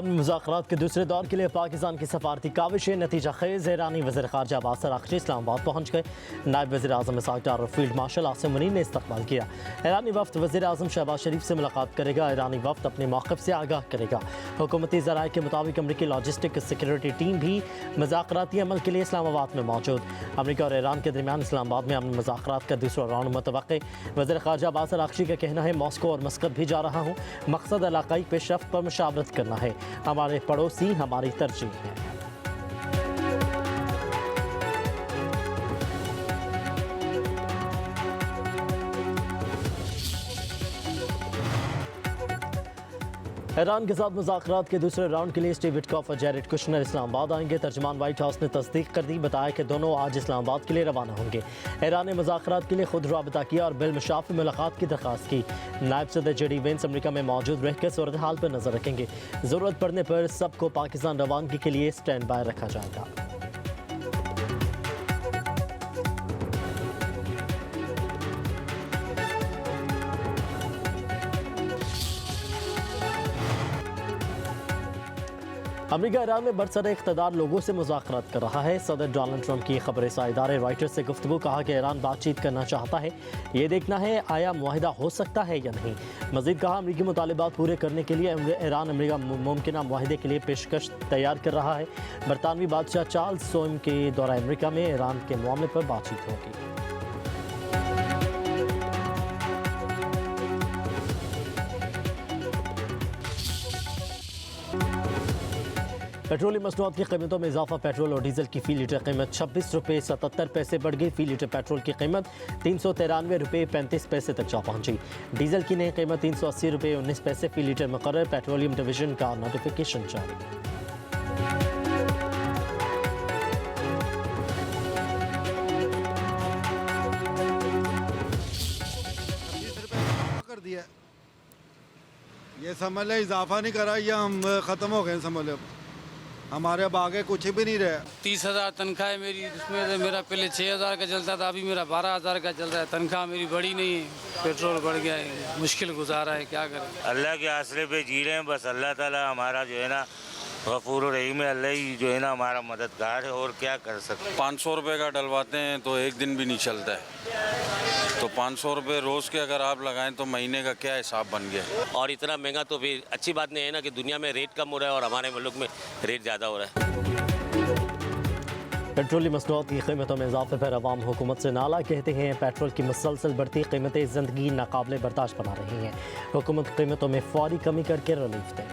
अवामी मुज़ाकरात के दूसरे दौर के लिए पाकिस्तान की सफारती काविशें नतीजा खेज़। ईरानी वज़ीर ख़ारजा अब्बास अराग़ची इस्लामाबाद पहुँच गए। नायब वज़ीर आज़म इसहाक़ डार और फील्ड मार्शल आसिम मुनीर ने इस्तक़बाल किया। ईरानी वफ़द वज़ीर आज़म शहबाज शरीफ से मुलाकात करेगा। ईरानी वफ़द अपने मौक़िफ़ से आगाह करेगा। हुकूमती ज़राए के मुताबिक अमरीकी लॉजिस्टिक सिक्योरिटी टीम भी मुज़ाकराती अमल के लिए इस्लामाबाद में मौजूद। अमरीका और ईरान के दरमियान इस्लामाबाद में अमन मुज़ाकरात का दूसरा राउंड मुतवक्के। वज़ीर ख़ारजा अब्बास अराग़ची का कहना है, मॉस्को और मस्कत भी जा रहा हूँ। मकसद इलाक़ाई पेशरफ्त पर मुशावरत करना है। हमारे पड़ोसी हमारी तरजीह है। ईरान के साथ मुज़ाकरात के दूसरे राउंड के लिए स्टीव विटकॉफ और जैरेड कुशनर इस्लामाबाद आएंगे। तर्जुमान व्हाइट हाउस ने तस्दीक कर दी, बताया कि दोनों आज इस्लामाबाद के लिए रवाना होंगे। ईरान ने मुज़ाकरात के लिए खुद राबता किया और बिलमुशाफ़ मुलाकात की दरख्वास्त की। नायब सदर जेडी वेंस अमरीका में मौजूद रहकर सूरत हाल पर नजर रखेंगे। ज़रूरत पड़ने पर सबको पाकिस्तान रवानगी के लिए स्टैंड बाय रखा जाएगा। अमरीका ईरान में बरसरे इक़्तिदार लोगों से मुज़ाकरात कर रहा है। सदर डोनाल्ड ट्रंप की खबर रसाई इदारे रॉयटर्स से गुफ्तगू, कहा कि ईरान बातचीत करना चाहता है, ये देखना है आया मुआहिदा हो सकता है या नहीं। मज़ीद कहा, अमरीकी मुतालिबात पूरे करने के लिए ईरान अमरीका मुमकिन मुआहिदे के लिए पेशकश तैयार कर रहा है। बरतानवी बादशाह चार्ल्स सोम के दौरा अमरीका में ईरान के मामले पर बातचीत होगी। पेट्रोलियम मसनूआत की कीमतों में इजाफा। पेट्रोल और डीजल की फ़ी लीटर कीमत 26 रुपये 77 पैसे बढ़ गई। फ़ी लीटर पेट्रोल की कीमत 393 रुपये 35 पैसे तक जा पहुंची। डीजल की नई कीमत 380 रुपये 19 पैसे फ़ी लीटर मुकर्रर। पेट्रोलियम डिवीजन का नोटिफिकेशन जारी। कर दिया, ये समझ ले इजाफा नहीं करा, या हम ख़त्म हो गए समझ लो। हमारे अब आगे कुछ भी नहीं रहा। 30,000 तनख्वाह है मेरी, जिसमें से मेरा पहले 6,000 का चलता था, अभी मेरा 12,000 का चल रहा है। तनख्वाह मेरी बढ़ी नहीं है, पेट्रोल बढ़ गया है, मुश्किल गुजारा है, क्या करें। अल्लाह के आसरे पे जी रहे हैं बस। अल्लाह ताला हमारा जो है ना गफूर रहीम है। अल्लाह ही जो है ना हमारा मददगार है, और क्या कर सकते। 500 रुपये का डलवाते हैं तो एक दिन भी नहीं चलता है, तो 500 रुपये रोज़ के अगर आप लगाएं तो महीने का क्या हिसाब बन गया। और इतना महंगा तो फिर अच्छी बात नहीं है ना कि दुनिया में रेट कम हो रहा है और हमारे मुल्क में रेट ज़्यादा हो रहा है। पेट्रोलियम मसनूआत की कीमतों में इजाफे पर अवाम हुकूमत से नाला कहते हैं। पेट्रोल की मुसलसल बढ़ती कीमतें ज़िंदगी नाकाबिले बर्दाश्त बना रही हैं। हुकूमत कीमतों में फौरी कमी करके रिलीफ दे।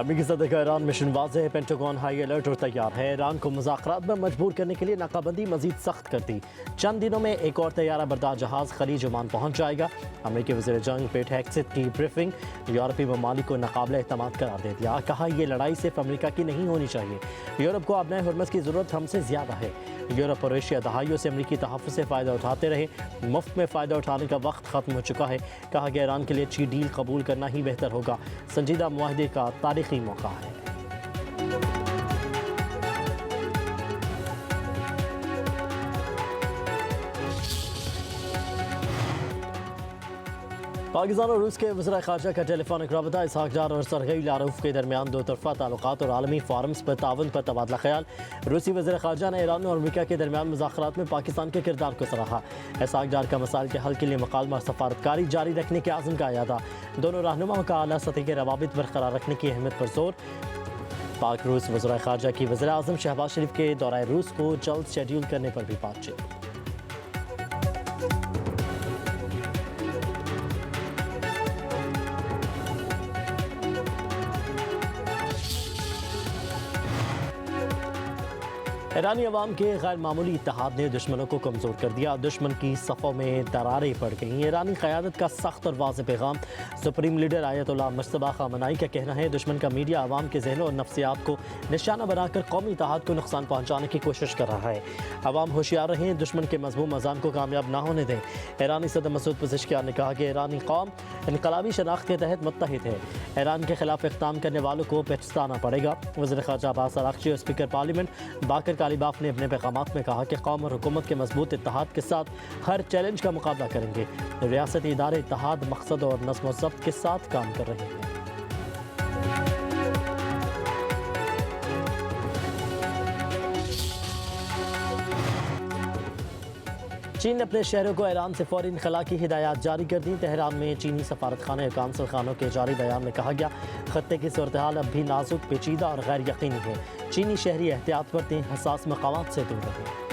अमरीकी सदर का ईरान मिशन वाज़ेह है। पेंटागन हाई अलर्ट और तैयार है। ईरान को मुज़ाकरात में मजबूर करने के लिए नाकाबंदी मजीद सख्त कर दी। चंद दिनों में एक और तैयारा बरदार जहाज़ खलीज ओमान पहुँच जाएगा। अमरीकी वज़ीर जंग पेट हेक्सेट की ब्रीफिंग। यूरोपीय ममालिक को नाकाबिले एतमाद करार दे दिया। कहा, यह लड़ाई सिर्फ अमरीका की नहीं होनी चाहिए। यूरोप को अपने हुर्मस की ज़रूरत हमसे ज़्यादा है। यूरोप और एशिया दहाइयों से अमरीकी तहफ़्फ़ुज़ से फ़ायदा उठाते रहे, मुफ्त में फ़ायदा उठाने का वक्त ख़त्म हो चुका है। कहा कि ईरान के लिए अच्छी डील कबूल करना ही बेहतर होगा। संजीदा मुआहदे का तारीख़ी मौका है। पाकिस्तान और रूस के वज़ीर ख़ारजा का टेलीफोनिक रबता। इसहाक़ डार और सरगई लारूफ के दरमियान दो तरफ़ा ताल्लुक़ात और आलमी फ़ोरम्स पर ताउन पर तबादला ख्याल। रूसी वज़ीर ख़ारजा ने ईरान और अमरीका के दरमियान मुज़ाकरात में पाकिस्तान के किरदार को सराहा। इसहाक़ डार का मसाइल के हल के लिए मुकालमा और सफ़ारतकारी जारी रखने के आज़म का अयादा। दोनों रहनुमाओं का आला सतह के रवाबित बरकरार रखने की अहमियत पर जोर। पाक रूस वज़ीर ख़ारजा की वज़ीर आज़म शहबाज शरीफ के दौरे रूस को जल्द शेड्यूल करने पर भी बातचीत। ईरानी अवाम के गैर मामूली इत्तेहाद ने दुश्मनों को कमज़ोर कर दिया। दुश्मन की सफ़ों में दरारें पड़ गईं। ईरानी क़यादत का सख्त और वाज़ेह पैगाम। Supreme leader Ayatollah Mojtaba Khamenei का कहना है, दुश्मन का मीडिया अवाम के जहनों और नफ्सियात को निशाना बनाकर कौमी इत्तेहाद को नुकसान पहुँचाने की कोशिश कर रहा है। अवाम होशियार रहें, दुश्मन के मज़मूम अज़ान को कामयाब ना होने दें। ईरानी सदर मसूद पज़ेश्कियान ने कहा कि ईरानी कौम इनकलाबी शनाख्त के तहत मुत्तहिद है। ईरान के खिलाफ इक़दाम करने वालों को पछताना पड़ेगा। वज़ीर ख़ारजा अब्बास अराग़ची और स्पीकर पार्लियामेंट बाकर गालिबाफ ने अपने पैगामात में कहा कि कौम और हुकूमत के मजबूत इत्तेहाद के साथ हर चैलेंज का मुकाबला करेंगे। रियासती इदारे इत्तेहाद, मकसद और नज़्म व ज़ब्त के साथ काम कर रहे हैं। चीन ने अपने शहरों को ईरान से फौरी इनखला की हिदायत जारी कर दी। तेहरान में चीनी सफारत खाने और कांसल खानों के जारी बयान में कहा गया, खत्ते की सूरत हाल अब भी नाजुक, पेचीदा और गैर यकीनी है। चीनी शहरी एहतियात बरतें, हसास मकामात से दूर रहें।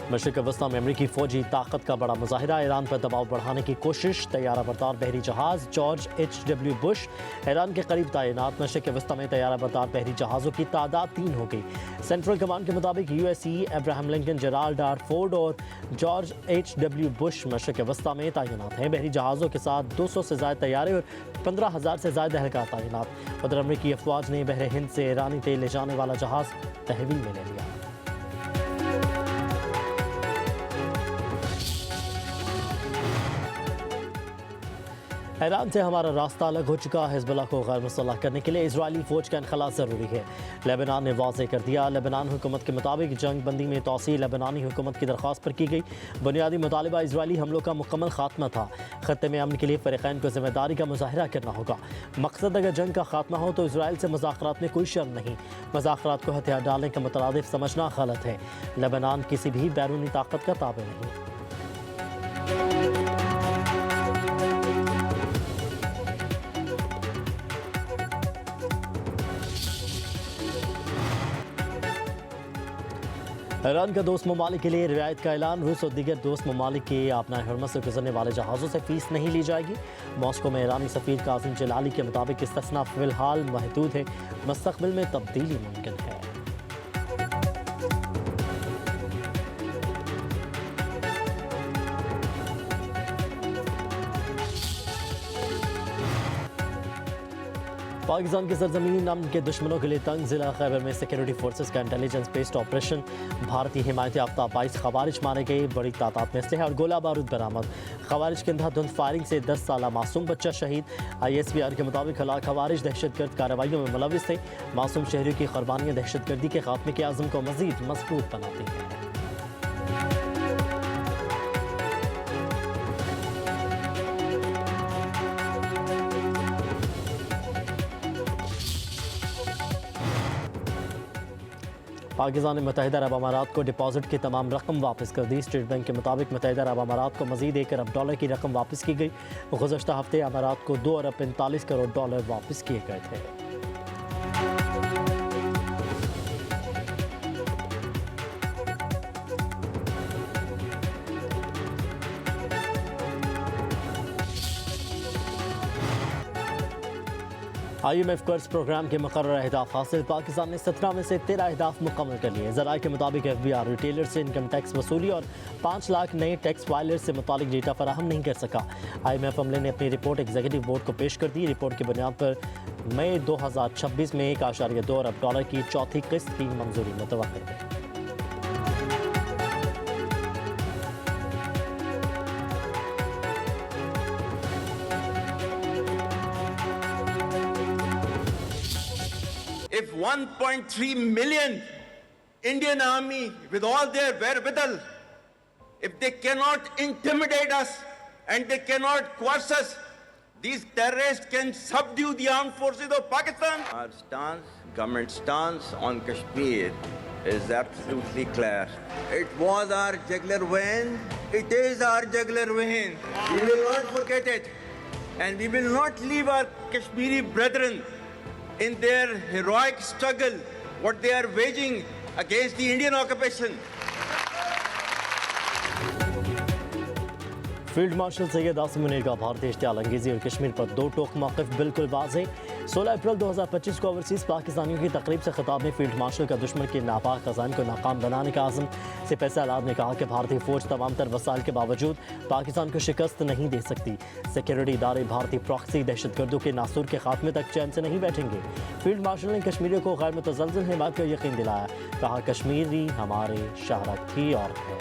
मशरिक़ वस्ता में अमरीकी फ़ौजी ताकत का बड़ा मुजाहिरा, ईरान पर दबाव बढ़ाने की कोशिश। तैयारा बरदार बहरी जहाज़ जॉर्ज H.W. बुश ईरान के करीब तैनात। मशरिक़ वस्ता में तैयारा बरदार बहरी जहाज़ों की तादाद 3 हो गई। सेंट्रल कमांड के मुताबिक USE Abraham Lincoln, Gerald R. Ford और जॉर्ज H.W. बुश मशरिक़ वस्ता में तैनात हैं। बहरी जहाज़ों के साथ 200 से ज़ायद तैयारे और 15,000 से ज़ायद एहलकार तैनात। उधर अमरीकी अफवाज ने बहर हिंद से ईरानी तेल ले जाने वाला जहाज़ तहवील में ले लिया। ईरान से हमारा रास्ता अलग हो चुका। हिज़्बुल्लाह को गैर मुसल्लह करने के लिए इजरायली फ़ौज का इनखला ज़रूरी है। लेबनान ने वाज़ेह कर दिया। लेबनान हुकूमत के मुताबिक जंग बंदी में तौसील लेबनानी हुकूमत की दरख्वास्त पर की गई। बुनियादी मुतालिबा इजरायली हमलों का मुकम्मल खात्मा था। खत्ते में अमन के लिए फ़रीक़ैन को ज़िम्मेदारी का मुज़ाहिरा करना होगा। मकसद अगर जंग का खात्मा हो तो इसराइल से मुज़ाकरात में कोई शर्म नहीं। मुज़ाकरात को हथियार डालने का मुतरादिफ समझना गलत है। लेबनान किसी भी बैरूनी ताकत का ताबे नहीं। ईरान का दोस्त ममालिक के लिए रियायत का ऐलान। रूस और दीगर दोस्त ममालिक के अपना हरमत से गुजरने वाले जहाज़ों से फ़ीस नहीं ली जाएगी। मॉस्को में ईरानी सफ़ीर कासिम जलाली के मुताबिक इस्तिस्ना फ़िलहाल महदूद है, मुस्तक़बिल में तब्दीली मुमकिन है। पाकिस्तान की सरजमीन अमन के दुश्मनों के लिए तंग। ज़िला खैबर में सिक्योरिटी फोर्सेस का इंटेलिजेंस बेस्ड ऑपरेशन। भारतीय हिमायत याफ्ता 22 खवारिज मारे गए। बड़ी तादाद में असलहा और गोला बारूद बरामद। खवारिज के अंधाधुंध फायरिंग से 10 साला मासूम बच्चा शहीद। ISPR के मुताबिक हलाक खवारिज दहशतगर्द कार्रवाइयों में मुलविस थे। मासूम शहरियों की कुर्बानियाँ दहशतगर्दी के खात्मे के आज़म को मज़ीद मजबूत बनाती हैं। पाकिस्तान ने मुत्तहिदा अरब अमारात को डिपॉजिट की तमाम रकम वापस कर दी। स्टेट बैंक के मुताबिक मुत्तहिदा अरब अमारात को मजीद $1 अरब की रकम वापस की गई। गुज़श्ता हफ्ते अमारात को $2 अरब 45 करोड़ वापस किए गए थे। IMF कर्ज प्रोग्राम के मुकर्रर अहदाफ हासिल। पाकिस्तान ने 17 में से 13 अहदाफ मुकम्मल कर लिए। ज़राए के मुताबिक FBR रिटेलर से इनकम टैक्स वसूली और 5 लाख नए टैक्स फाइलर से मुतालिक डेटा फराहम नहीं कर सका। IMF अमले ने अपनी रिपोर्ट एग्जीक्यूटिव बोर्ड को पेश कर दी। रिपोर्ट की बुनियाद पर मई 2026 में $1.2 अरब की चौथी किस्त की मंजूरी मुतवक्किल है। If 1.3 million Indian army with all their wherewithal, if they cannot intimidate us and they cannot coerce us, these terrorists can subdue the armed forces of Pakistan. Our stance, government stance on Kashmir is absolutely clear. It was our jugular vein. It is our jugular vein. We will not forget it. And we will not leave our Kashmiri brethren in their heroic struggle, what they are waging against the Indian occupation. Field marshal Syed Asim Munir का भारतीय इश्तियाल अंगेजी और कश्मीर पर 2 टोक मौक़िफ़ बिल्कुल वाज़ेह। 16 अप्रैल 2025 को overseas पाकिस्तानियों की तकरीब से खिताब में फील्ड मार्शल का दुश्मन के नापाक ख़ज़ाइन को नाकाम बनाने का आज़म। सिपह सलार ने कहा कि भारतीय फ़ौज तमाम तर वसाइल के बावजूद पाकिस्तान को शिकस्त नहीं दे सकती। सिक्योरिटी इदारे भारतीय प्रॉक्सी दहशतगर्दों के नासूर के खात्मे तक चैन से नहीं बैठेंगे। फील्ड मार्शल ने कश्मीरियों को गैर मुतज़लज़ल हिमायत का यकीन दिलाया। कहा, कश्मीरी हमारे शाहरग थी और है।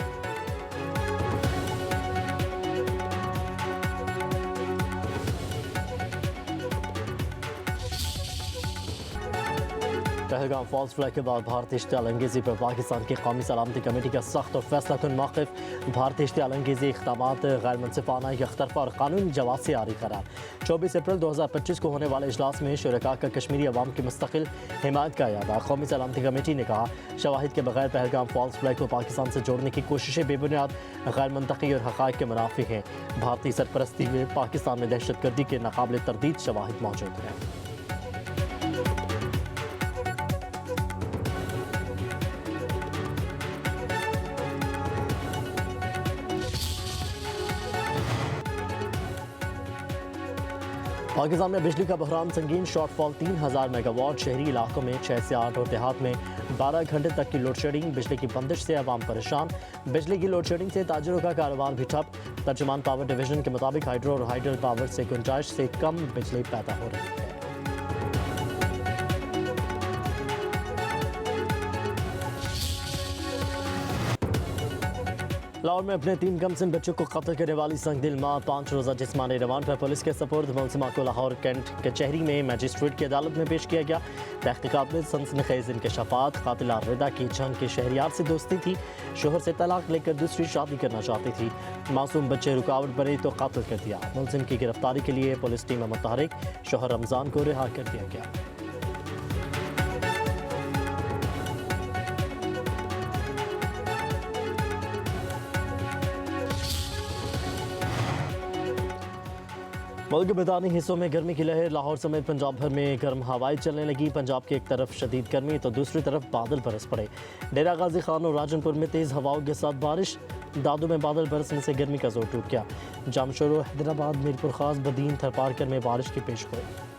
पहलगाम फॉल्स फ्लैग के बाद भारतीय इश्तियाल अंगेज़ी पर पाकिस्तान की कौमी सलामती कमेटी का सख्त और फैसला कुन मौक़िफ़। भारतीय इश्तियाल अंगेज़ी इक़दामात गैर मुनसिफ़ाना यकतरफ़ा और कानूनी जवाब से आरी करार। 24 अप्रैल 2025 को होने वाले इजलास में शुरका का कश्मीरी अवाम की मुस्तकिल हिमायत का यादा। कौमी सलामती कमेटी ने कहा शवाहिद के बगैर पहलगाम फॉल्स फ्लैग को पाकिस्तान से जोड़ने की कोशिशें बेबुनियाद, गैर मुंतक़ी और हक़ाइक़ के मुनाफिक हैं। भारतीय सरपरस्ती में पाकिस्तान में दहशतगर्दी के नाकाबिल तरदीद शवाहिद मौजूद हैं। पाकिस्तान में बिजली का बहरान संगीन, शॉर्टफॉल 3000 मेगावाट। शहरी इलाकों में 6 से 8 और देहात में 12 घंटे तक की लोड शेडिंग। बिजली की बंदिश से अवाम परेशान। बिजली की लोड शेडिंग से ताजरों का कारोबार भी ठप। तर्जुमान पावर डिवीजन के मुताबिक हाइड्रो और हाइडल पावर से गुंजाइश से कम बिजली पैदा हो रही है। लाहौर में अपने 3 कमसिन बच्चों को कत्ल करने वाली संगदिल मां 5 रोज़ा जिस्मानी रिमांड पर पुलिस के सपुर्द। मुलजिमा को लाहौर कैंट कचहरी में मजिस्ट्रेट की अदालत में पेश किया गया। तहकीकात में सनसनीखेज इंकशाफात। कातिला रिदा की जंग के शहरियार से दोस्ती थी। शोहर से तलाक लेकर दूसरी शादी करना चाहती थी। मासूम बच्चे रुकावट बने तो कत्ल कर दिया। मुलजिम की गिरफ्तारी के लिए पुलिस टीम में मुतहरिक। शोहर रमज़ान को रिहा कर दिया गया। मुल्क के मैदानी हिस्सों में गर्मी की लहर। लाहौर समेत पंजाब भर में गर्म हवाएं चलने लगी। पंजाब की एक तरफ शदीद गर्मी तो दूसरी तरफ बादल बरस पड़े। डेरा गाजी खान और राजनपुर में तेज़ हवाओं के साथ बारिश। दादू में बादल बरसने से गर्मी का जोर टूट गया। जामशोरो, हैदराबाद, मीरपुर खास, बदीन, थरपारकर में बारिश की पेश हुई।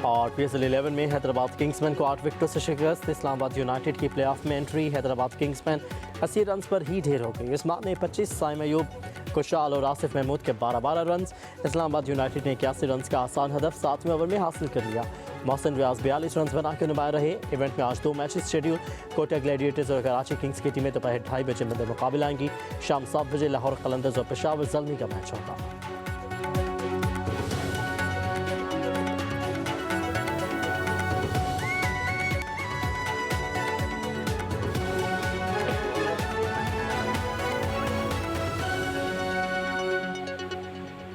और PSL 11 में हैदराबाद किंग्समैन को 8 विकेटों से शिकस्त। इस्लामाबाद यूनाइटेड की प्लेऑफ में एंट्री। हैदराबाद किंग्समैन 80 रन पर ही ढेर हो गई। उस्मान ने 25, साइम अयूब, खुशाल और आसिफ महमूद के 12-12 रन। इस्लामाबाद यूनाइटेड ने 81 रन का आसान हदफ 7वें ओवर में हासिल कर लिया। मोहसिन रियाज 42 रन बनाकर नुमाया रहे। इवेंट में आज 2 मैचेस शेड्यूल। कोटा ग्लैडिएटर्स और कराची किंग्स की टीमें दोपहर 2:30 बजे मुकाबला आएंगी। शाम 7 बजे लाहौर कलंदर्स और पेशावर ज़ल्मी का मैच होगा।